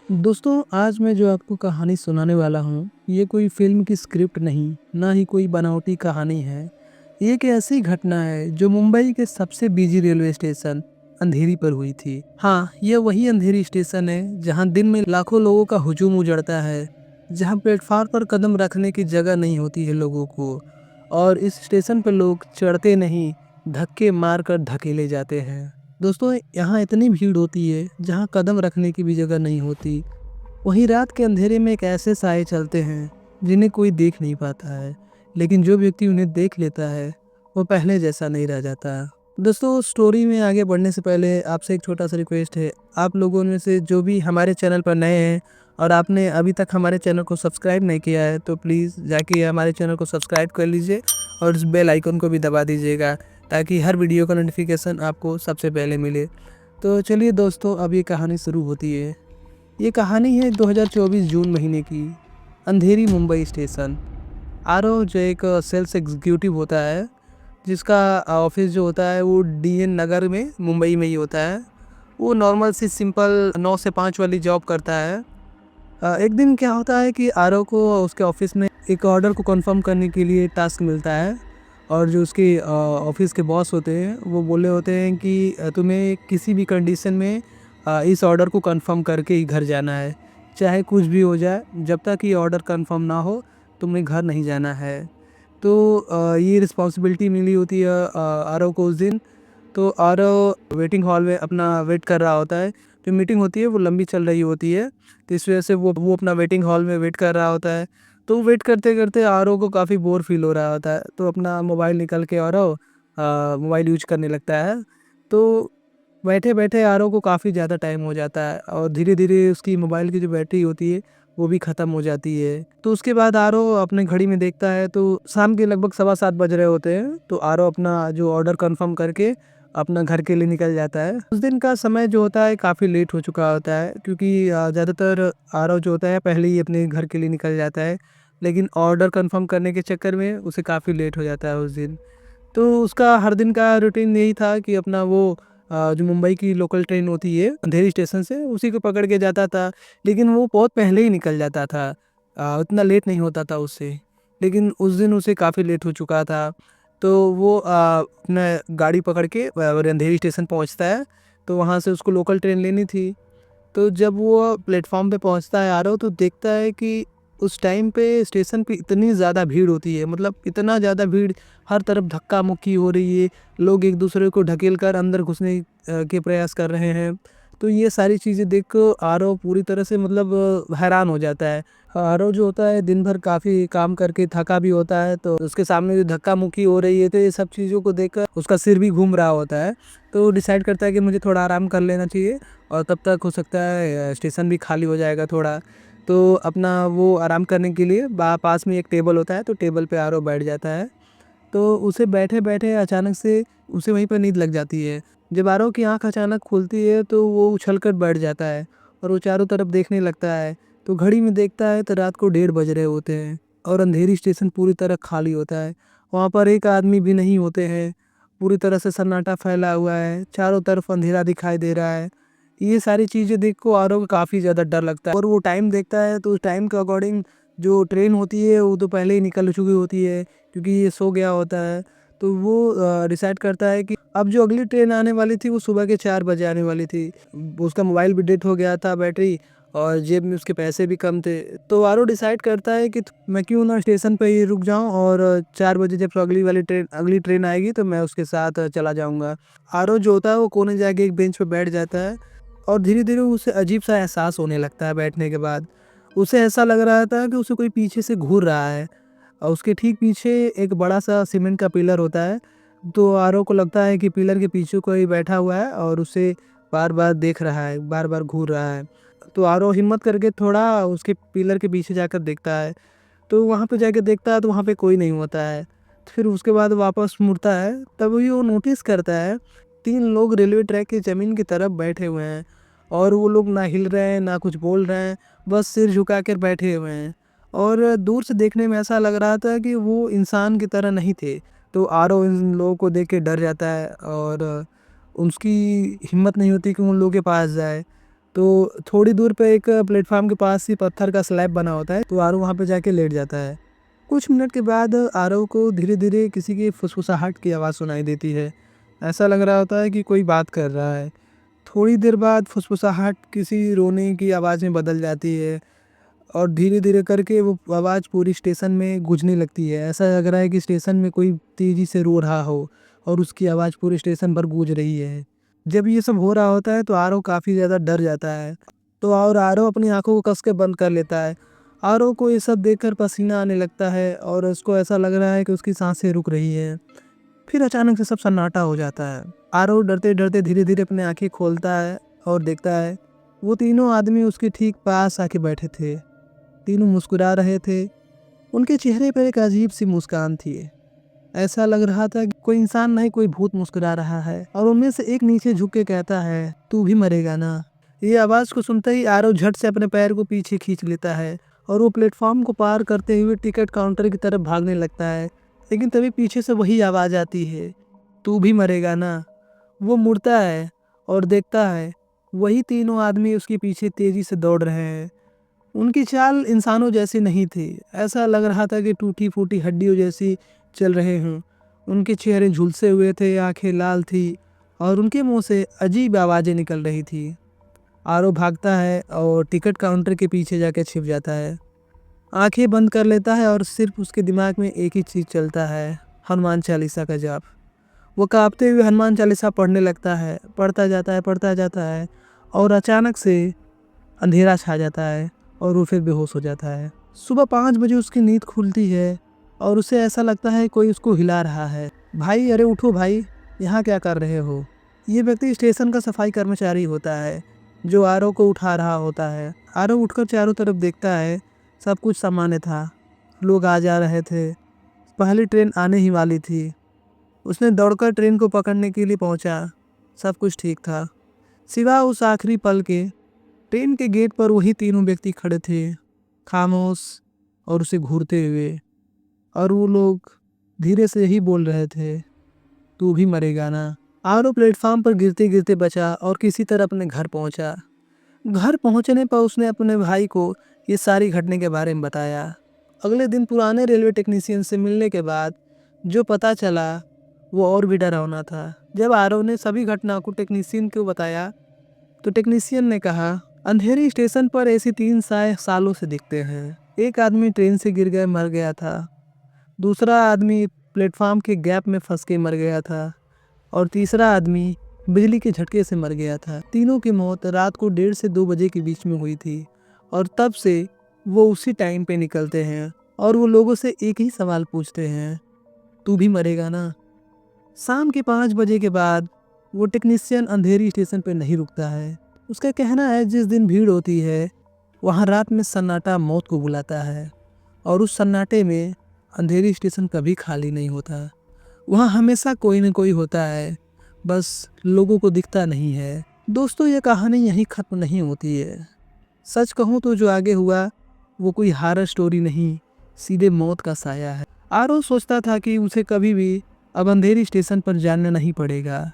दोस्तों, आज मैं जो आपको कहानी सुनाने वाला हूँ, ये कोई फ़िल्म की स्क्रिप्ट नहीं, ना ही कोई बनावटी कहानी है। ये एक ऐसी घटना है जो मुंबई के सबसे बिज़ी रेलवे स्टेशन अंधेरी पर हुई थी। हाँ, ये वही अंधेरी स्टेशन है जहाँ दिन में लाखों लोगों का हुजूम उजड़ता है, जहाँ प्लेटफ़ार्म पर कदम रखने की जगह नहीं होती है लोगों को और इस स्टेशन पे लोग चढ़ते नहीं, धक्के मारकर धकेले जाते हैं। दोस्तों, यहाँ इतनी भीड़ होती है जहाँ कदम रखने की भी जगह नहीं होती। वहीं रात के अंधेरे में एक ऐसे साए चलते हैं जिन्हें कोई देख नहीं पाता है, लेकिन जो व्यक्ति उन्हें देख लेता है वो पहले जैसा नहीं रह जाता। दोस्तों, स्टोरी में आगे बढ़ने से पहले आपसे एक छोटा सा रिक्वेस्ट है। आप लोगों में से जो भी हमारे चैनल पर नए हैं और आपने अभी तक हमारे चैनल को सब्सक्राइब नहीं किया है, तो प्लीज़ जाके हमारे चैनल को सब्सक्राइब कर लीजिए और उस बेल आइकन को भी दबा दीजिएगा ताकि हर वीडियो का नोटिफिकेशन आपको सबसे पहले मिले। तो चलिए दोस्तों, अब ये कहानी शुरू होती है। ये कहानी है 2024 जून महीने की। अंधेरी मुंबई स्टेशन। आरव जो एक सेल्स एग्जीक्यूटिव होता है, जिसका ऑफिस जो होता है वो डीएन नगर में मुंबई में ही होता है। वो नॉर्मल सी सिंपल 9 से 5 वाली जॉब करता है। एक दिन क्या होता है कि आरव को उसके ऑफिस में एक ऑर्डर को कंफर्म करने के लिए टास्क मिलता है और जो उसके ऑफिस के बॉस होते हैं वो बोले होते हैं कि तुम्हें किसी भी कंडीशन में इस ऑर्डर को कंफर्म करके ही घर जाना है, चाहे कुछ भी हो जाए, जब तक ये ऑर्डर कंफर्म ना हो तुमने घर नहीं जाना है। तो ये रिस्पॉन्सिबिलिटी मिली होती है आरव को उस दिन। तो आरव वेटिंग हॉल में अपना वेट कर रहा होता है। जो मीटिंग होती है वो लंबी चल रही होती है, तो इस वजह से वो अपना वेटिंग हॉल में वेट कर रहा होता है। तो वेट करते करते आरव को काफ़ी बोर फील हो रहा होता है, तो अपना मोबाइल निकल के आरव मोबाइल यूज करने लगता है। तो बैठे बैठे आरव को काफ़ी ज़्यादा टाइम हो जाता है और धीरे धीरे उसकी मोबाइल की जो बैटरी होती है वो भी ख़त्म हो जाती है। तो उसके बाद आरव अपने घड़ी में देखता है तो शाम के लगभग 7:15 बज रहे होते हैं। तो आरव अपना जो ऑर्डर कंफर्म करके अपना घर के लिए निकल जाता है। उस दिन का समय जो होता है काफ़ी लेट हो चुका होता है, क्योंकि ज़्यादातर आरव जो होता है पहले ही अपने घर के लिए निकल जाता है, लेकिन ऑर्डर कंफर्म करने के चक्कर में उसे काफ़ी लेट हो जाता है उस दिन। तो उसका हर दिन का रूटीन यही था कि अपना वो जो मुंबई की लोकल ट्रेन होती है अंधेरी स्टेशन से, उसी को पकड़ के जाता था। लेकिन वो बहुत पहले ही निकल जाता था, उतना लेट नहीं होता था उससे। लेकिन उस दिन उसे काफ़ी लेट हो चुका था। तो वो अपना गाड़ी पकड़ के अंधेरी स्टेशन पहुंचता है। तो वहाँ से उसको लोकल ट्रेन लेनी थी। तो जब वो प्लेटफॉर्म पे पहुंचता है आरव, तो देखता है कि उस टाइम पे स्टेशन पे इतनी ज़्यादा भीड़ होती है, मतलब इतना ज़्यादा भीड़, हर तरफ धक्का मुक्की हो रही है, लोग एक दूसरे को ढकेल कर अंदर घुसने के प्रयास कर रहे हैं। तो ये सारी चीज़ें देख कर आरव पूरी तरह से मतलब हैरान हो जाता है। आरव जो होता है दिन भर काफ़ी काम करके थका भी होता है, तो उसके सामने जो धक्का मुक्की हो रही है तो ये सब चीज़ों को देखकर उसका सिर भी घूम रहा होता है। तो डिसाइड करता है कि मुझे थोड़ा आराम कर लेना चाहिए और तब तक हो सकता है स्टेशन भी खाली हो जाएगा थोड़ा। तो अपना वो आराम करने के लिए पास में एक टेबल होता है, तो टेबल पे आरव बैठ जाता है। तो उसे बैठे-बैठे अचानक से उसे वहीं पर नींद लग जाती है। जब आरव की आँख अचानक खुलती है तो वो उछल कर बैठ जाता है और वो चारों तरफ देखने लगता है। तो घड़ी में देखता है तो रात को 1:30 बज रहे होते हैं और अंधेरी स्टेशन पूरी तरह खाली होता है। वहाँ पर एक आदमी भी नहीं होते हैं। पूरी तरह से सन्नाटा फैला हुआ है, चारों तरफ अंधेरा दिखाई दे रहा है। ये सारी चीज़ें देख को आरव को काफ़ी ज़्यादा डर लगता है और वो टाइम देखता है तो उस टाइम के अकॉर्डिंग जो ट्रेन होती है वो तो पहले ही निकल चुकी होती है, क्योंकि ये सो गया होता है। तो वो डिसाइड करता है कि अब जो अगली ट्रेन आने वाली थी वो सुबह के 4 बजे आने वाली थी। उसका मोबाइल भी डेड हो गया था बैटरी और जेब में उसके पैसे भी कम थे। तो आरव डिसाइड करता है कि मैं क्यों ना स्टेशन पे ही रुक जाऊं और 4 बजे जब अगली ट्रेन आएगी तो मैं उसके साथ चला जाऊंगा। आरव जो होता है वो कोने जाके एक बेंच पे बैठ जाता है और धीरे-धीरे उसे अजीब-सा एहसास होने लगता है बैठने के बाद। उसे ऐसा लग रहा था कि उसे कोई पीछे से घूर रहा है और उसके ठीक पीछे एक बड़ा-सा सीमेंट का पिलर होता है। तो आरव को लगता है कि पिलर के पीछे कोई बैठा हुआ है और उसे बार-बार देख रहा है, बार-बार घूर रहा है। तो आरव हिम्मत करके थोड़ा उसके पिलर के पीछे जाकर देखता है। तो वहाँ पे जाके देखता है तो वहाँ पे कोई नहीं होता है। फिर उसके बाद वापस मुड़ता है, तभी वो नोटिस करता है 3 लोग रेलवे ट्रैक की ज़मीन की तरफ बैठे हुए हैं और वो लोग ना हिल रहे हैं, ना कुछ बोल रहे हैं, बस सिर झुका कर बैठे हुए हैं। और दूर से देखने में ऐसा लग रहा था कि वो इंसान की तरह नहीं थे। तो आरव इन लोगों को देख के डर जाता है और उसकी हिम्मत नहीं होती कि उन लोगों के पास जाए। तो थोड़ी दूर पे एक प्लेटफॉर्म के पास ही पत्थर का स्लैब बना होता है, तो आरव वहाँ पे जाके लेट जाता है। कुछ मिनट के बाद आरव को धीरे धीरे किसी की फुसफुसाहट की आवाज़ सुनाई देती है। ऐसा लग रहा होता है कि कोई बात कर रहा है। थोड़ी देर बाद फुसफुसाहट किसी रोने की आवाज़ में बदल जाती है और धीरे धीरे करके वो आवाज़ पूरी स्टेशन में गूंजने लगती है। ऐसा लग रहा है कि स्टेशन में कोई तेज़ी से रो रहा हो और उसकी आवाज़ पूरे स्टेशन पर गूंज रही है। जब ये सब हो रहा होता है तो आरव काफ़ी ज़्यादा डर जाता है, तो और आरव अपनी आंखों को कस के बंद कर लेता है। आरव को ये सब देखकर पसीना आने लगता है और उसको ऐसा लग रहा है कि उसकी सांसें रुक रही है। फिर अचानक से सब सन्नाटा हो जाता है। आरव डरते डरते धीरे धीरे अपनी आंखें खोलता है और देखता है वो तीनों आदमी उसके ठीक पास आके बैठे थे। तीनों मुस्कुरा रहे थे। उनके चेहरे पर एक अजीब सी मुस्कान थी। ऐसा लग रहा था कि कोई इंसान नहीं, कोई भूत मुस्कुरा रहा है। और उनमें से एक नीचे झुक के कहता है, तू भी मरेगा ना। ये आवाज़ को सुनते ही आरव झट से अपने पैर को पीछे खींच लेता है और वो प्लेटफॉर्म को पार करते हुए टिकट काउंटर की तरफ भागने लगता है। लेकिन तभी पीछे से वही आवाज़ आती है, तू भी मरेगा ना। वो मुड़ता है और देखता है वही तीनों आदमी उसके पीछे तेज़ी से दौड़ रहे हैं। उनकी चाल इंसानों जैसी नहीं थी। ऐसा लग रहा था कि टूटी फूटी हड्डियों जैसी चल रहे हों। उनके चेहरे झुलसे हुए थे, आंखें लाल थी और उनके मुंह से अजीब आवाज़ें निकल रही थी। आरव भागता है और टिकट काउंटर के पीछे जाके छिप जाता है। आंखें बंद कर लेता है और सिर्फ उसके दिमाग में एक ही चीज़ चलता है, हनुमान चालीसा का जाप। वो कांपते हुए हनुमान चालीसा पढ़ने लगता है, पढ़ता जाता है और अचानक से अंधेरा छा जाता है और वो फिर बेहोश हो जाता है। सुबह 5 बजे उसकी नींद खुलती है और उसे ऐसा लगता है कोई उसको हिला रहा है। भाई, अरे उठो भाई, यहाँ क्या कर रहे हो। ये व्यक्ति स्टेशन का सफाई कर्मचारी होता है जो आरव को उठा रहा होता है। आरव उठकर चारों तरफ देखता है, सब कुछ सामान्य था। लोग आ जा रहे थे, पहली ट्रेन आने ही वाली थी। उसने दौड़कर ट्रेन को पकड़ने के लिए पहुंचा। सब कुछ ठीक था सिवा उस आखिरी पल के। ट्रेन के गेट पर वही तीनों व्यक्ति खड़े थे, खामोश और उसे घूरते हुए। और वो लोग धीरे से ही बोल रहे थे, तू भी मरेगा ना। आरव प्लेटफॉर्म पर गिरते गिरते बचा और किसी तरह अपने घर पहुंचा। घर पहुंचने पर उसने अपने भाई को ये सारी घटना के बारे में बताया। अगले दिन पुराने रेलवे टेक्नीशियन से मिलने के बाद जो पता चला वो और भी डरावना था। जब आरव ने सभी घटना को टेक्नीशियन को बताया तो टेक्नीशियन ने कहा, अंधेरी स्टेशन पर ऐसी 3 सालों से दिखते हैं। एक आदमी ट्रेन से गिर गए मर गया था, दूसरा आदमी प्लेटफॉर्म के गैप में फंस के मर गया था और तीसरा आदमी बिजली के झटके से मर गया था। तीनों की मौत रात को 1:30 से 2 बजे के बीच में हुई थी और तब से वो उसी टाइम पे निकलते हैं और वो लोगों से एक ही सवाल पूछते हैं, तू भी मरेगा ना। शाम के 5 बजे के बाद वो टेक्नीशियन अंधेरी स्टेशन पे नहीं रुकता है। उसका कहना है जिस दिन भीड़ होती है वहाँ रात में सन्नाटा मौत को बुलाता है और उस सन्नाटे में अंधेरी स्टेशन कभी खाली नहीं होता। वहाँ हमेशा कोई न कोई होता है, बस लोगों को दिखता नहीं है। दोस्तों, ये कहानी यहीं ख़त्म नहीं होती है। सच कहूँ तो जो आगे हुआ वो कोई हॉरर स्टोरी नहीं, सीधे मौत का साया है। आरव सोचता था कि उसे कभी भी अब अंधेरी स्टेशन पर जाना नहीं पड़ेगा,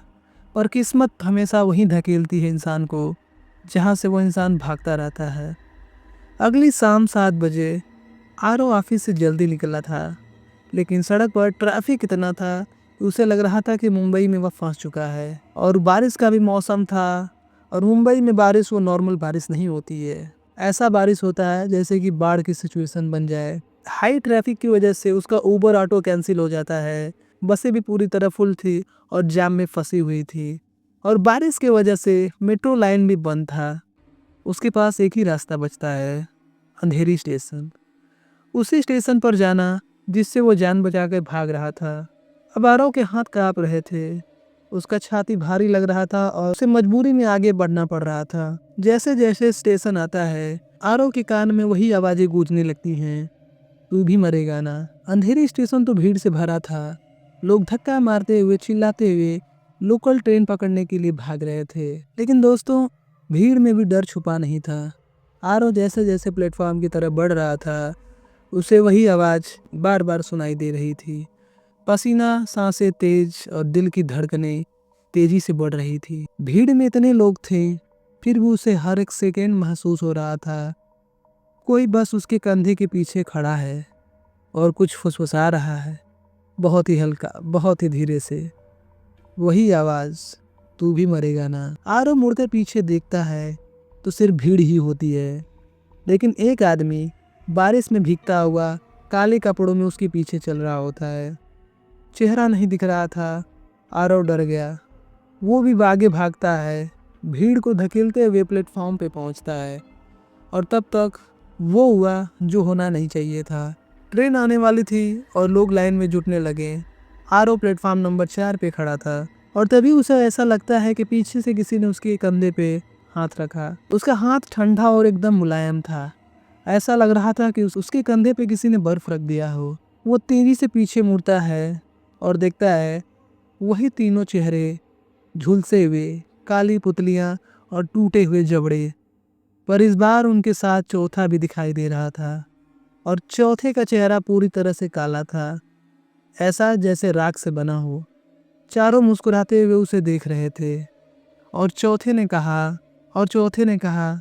पर किस्मत हमेशा वहीं धकेलती है इंसान को जहाँ से वो इंसान भागता रहता है। अगली शाम 7 बजे आरव ऑफिस से जल्दी निकला था, लेकिन सड़क पर ट्रैफिक इतना था कि उसे लग रहा था कि मुंबई में वह फंस चुका है। और बारिश का भी मौसम था और मुंबई में बारिश वो नॉर्मल बारिश नहीं होती है। ऐसा बारिश होता है जैसे कि बाढ़ की सिचुएशन बन जाए। हाई ट्रैफिक की वजह से उसका उबर ऑटो कैंसिल हो जाता है। बसें भी पूरी तरह फुल थी और जाम में फंसी हुई थी और बारिश की वजह से मेट्रो लाइन भी बंद था। उसके पास एक ही रास्ता बचता है, अंधेरी स्टेशन। उसी स्टेशन पर जाना जिससे वो जान बचा कर भाग रहा था। अब आरव के हाथ कांप रहे थे, उसका छाती भारी लग रहा था और उसे मजबूरी में आगे बढ़ना पड़ रहा था। जैसे जैसे स्टेशन आता है आरव के कान में वही आवाज़ें गूंजने लगती हैं, तू भी मरेगा ना। अंधेरी स्टेशन तो भीड़ से भरा था। लोग धक्का मारते हुए, चिल्लाते हुए लोकल ट्रेन पकड़ने के लिए भाग रहे थे। लेकिन दोस्तों, भीड़ में भी डर छुपा नहीं था। आरव जैसे जैसे प्लेटफॉर्म की तरफ बढ़ रहा था उसे वही आवाज़ बार बार सुनाई दे रही थी। पसीना, सांसें तेज और दिल की धड़कनें तेजी से बढ़ रही थी। भीड़ में इतने लोग थे फिर भी उसे हर एक सेकेंड महसूस हो रहा था कोई बस उसके कंधे के पीछे खड़ा है और कुछ फुसफुसा रहा है, बहुत ही हल्का, बहुत ही धीरे से। वही आवाज़, तू भी मरेगा ना। आरव मुड़कर पीछे देखता है तो सिर्फ भीड़ ही होती है, लेकिन एक आदमी बारिश में भीगता हुआ काले कपड़ों में उसके पीछे चल रहा होता है। चेहरा नहीं दिख रहा था। आरव डर गया। वो भी आगे भागता है, भीड़ को धकेलते हुए प्लेटफॉर्म पे पहुंचता है। और तब तक वो हुआ जो होना नहीं चाहिए था। ट्रेन आने वाली थी और लोग लाइन में जुटने लगे। आरव प्लेटफॉर्म नंबर 4 पे खड़ा था और तभी उसे ऐसा लगता है कि पीछे से किसी ने उसके कंधे पे हाथ रखा। उसका हाथ ठंडा और एकदम मुलायम था। ऐसा लग रहा था कि उसके कंधे पे किसी ने बर्फ रख दिया हो। वो तेजी से पीछे मुड़ता है और देखता है वही तीनों चेहरे, झुलसे हुए, काली पुतलियां और टूटे हुए जबड़े। पर इस बार उनके साथ चौथा भी दिखाई दे रहा था और चौथे का चेहरा पूरी तरह से काला था, ऐसा जैसे राख से बना हो। चारों मुस्कुराते हुए उसे देख रहे थे और चौथे ने कहा,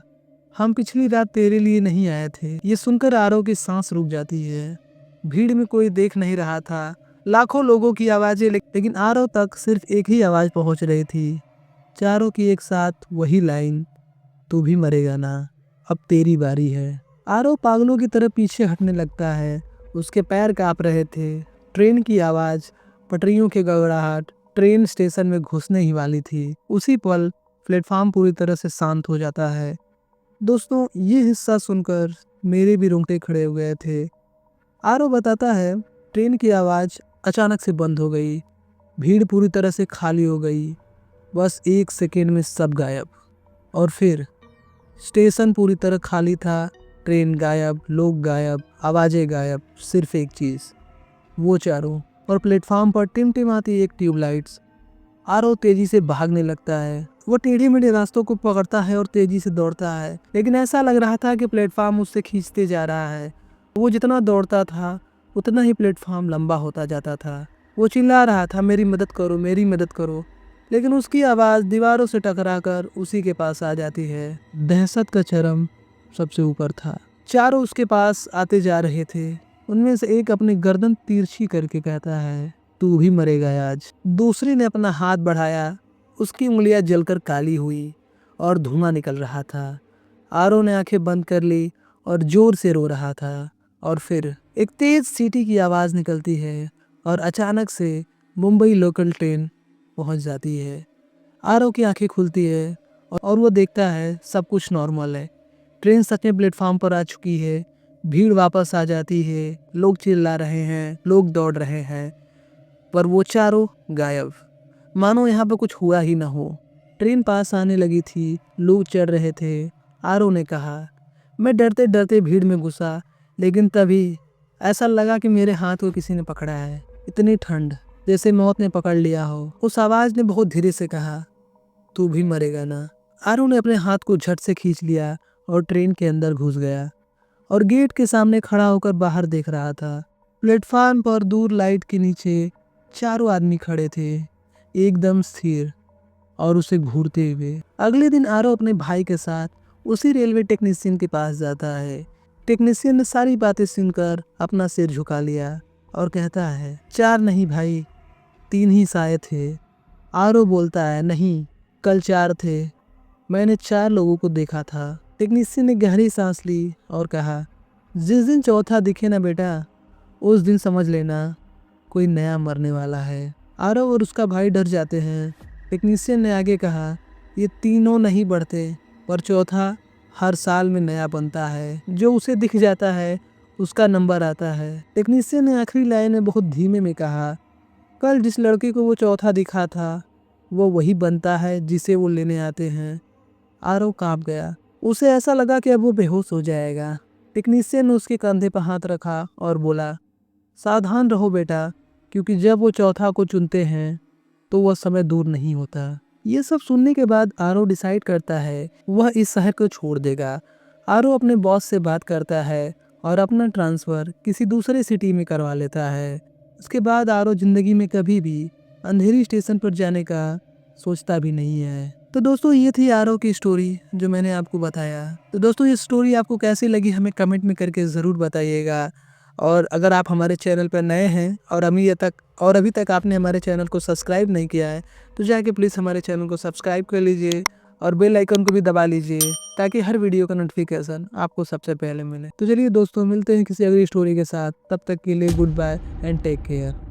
हम पिछली रात तेरे लिए नहीं आए थे। ये सुनकर आरव की सांस रुक जाती है। भीड़ में कोई देख नहीं रहा था, लाखों लोगों की आवाज़ें, लेकिन आरव तक सिर्फ एक ही आवाज़ पहुंच रही थी, चारों की एक साथ वही लाइन, तू भी मरेगा ना, अब तेरी बारी है। आरव पागलों की तरह पीछे हटने लगता है। उसके पैर कांप रहे थे। ट्रेन की आवाज़, पटरियों की गड़गड़ाहट, ट्रेन स्टेशन में घुसने ही वाली थी। उसी पल प्लेटफॉर्म पूरी तरह से शांत हो जाता है। दोस्तों, ये हिस्सा सुनकर मेरे भी रोंगटे खड़े हो गए थे। आरव बताता है, ट्रेन की आवाज़ अचानक से बंद हो गई। भीड़ पूरी तरह से खाली हो गई। बस एक सेकेंड में सब गायब। और फिर स्टेशन पूरी तरह खाली था। ट्रेन गायब, लोग गायब, आवाज़ें गायब, सिर्फ एक चीज़, वो चारों। और प्लेटफॉर्म पर टिमटिमाती एक ट्यूबलाइट्स। आरव तेजी से भागने लगता है। वो टेढ़े मेढ़े रास्तों को पकड़ता है और तेजी से दौड़ता है, लेकिन ऐसा लग रहा था कि प्लेटफॉर्म उससे खींचते जा रहा है। वो जितना दौड़ता था उतना ही प्लेटफॉर्म लंबा होता जाता था। वो चिल्ला रहा था, मेरी मदद करो, मेरी मदद करो, लेकिन उसकी आवाज़ दीवारों से टकराकर उसी के पास आ जाती है। दहशत का चरम सबसे ऊपर था। चारों उसके पास आते जा रहे थे। उनमें से एक अपनी गर्दन तिरछी करके कहता है, तू भी मरेगा आज। दूसरे ने अपना हाथ बढ़ाया। उसकी उंगलियां जलकर काली हुई और धुआं निकल रहा था। आरव ने आंखें बंद कर ली और जोर से रो रहा था। और फिर एक तेज सीटी की आवाज़ निकलती है और अचानक से मुंबई लोकल ट्रेन पहुंच जाती है। आरव की आंखें खुलती है और वो देखता है सब कुछ नॉर्मल है। ट्रेन सच में प्लेटफॉर्म पर आ चुकी है। भीड़ वापस आ जाती है। लोग चिल्ला रहे हैं, लोग दौड़ रहे हैं, पर वो चारों गायब, मानो यहाँ पे कुछ हुआ ही ना हो। ट्रेन पास आने लगी थी, लोग चढ़ रहे थे। आरव ने कहा, मैं डरते डरते भीड़ में घुसा, लेकिन तभी ऐसा लगा कि मेरे हाथ को किसी ने पकड़ा है। इतनी ठंड, जैसे मौत ने पकड़ लिया हो। उस आवाज़ ने बहुत धीरे से कहा, तू भी मरेगा ना। आरव ने अपने हाथ को झट से खींच लिया और ट्रेन के अंदर घुस गया और गेट के सामने खड़ा होकर बाहर देख रहा था। प्लेटफार्म पर दूर लाइट के नीचे चारों आदमी खड़े थे, एकदम स्थिर और उसे घूरते हुए। अगले दिन आरव अपने भाई के साथ उसी रेलवे टेक्नीशियन के पास जाता है। टेक्नीशियन ने सारी बातें सुनकर अपना सिर झुका लिया और कहता है, 4 नहीं भाई, 3 ही शायद थे। आरव बोलता है, नहीं, कल 4 थे, मैंने 4 लोगों को देखा था। टेक्नीशियन ने गहरी सांस ली और कहा, जिस दिन चौथा दिखे ना बेटा, उस दिन समझ लेना कोई नया मरने वाला है। आरव और उसका भाई डर जाते हैं। टेक्नीशियन ने आगे कहा, ये तीनों नहीं बढ़ते, पर चौथा हर साल में नया बनता है। जो उसे दिख जाता है उसका नंबर आता है। टेक्नीशियन ने आखिरी लाइन में बहुत धीमे में कहा, कल जिस लड़के को वो चौथा दिखा था वो वही बनता है जिसे वो लेने आते हैं। आरव कांप गया। उसे ऐसा लगा कि अब वो बेहोश हो जाएगा। टेक्नीशियन ने उसके कंधे पर हाथ रखा और बोला, सावधान रहो बेटा, क्योंकि जब वो चौथा को चुनते हैं तो वह समय दूर नहीं होता। ये सब सुनने के बाद आरव डिसाइड करता है वह इस शहर को छोड़ देगा। आरव अपने बॉस से बात करता है और अपना ट्रांसफ़र किसी दूसरे सिटी में करवा लेता है। उसके बाद आरव ज़िंदगी में कभी भी अंधेरी स्टेशन पर जाने का सोचता भी नहीं है। तो दोस्तों ये थी आरओ की स्टोरी जो मैंने आपको बताया। तो दोस्तों ये स्टोरी आपको कैसी लगी हमें कमेंट में करके ज़रूर बताइएगा। और अगर आप हमारे चैनल पर नए हैं और अभी तक आपने हमारे चैनल को सब्सक्राइब नहीं किया है तो जाके प्लीज़ हमारे चैनल को सब्सक्राइब कर लीजिए और बेल आइकन को भी दबा लीजिए ताकि हर वीडियो का नोटिफिकेशन आपको सबसे पहले मिले। तो चलिए दोस्तों मिलते हैं किसी अगली स्टोरी के साथ, तब तक के लिए goodbye and take care.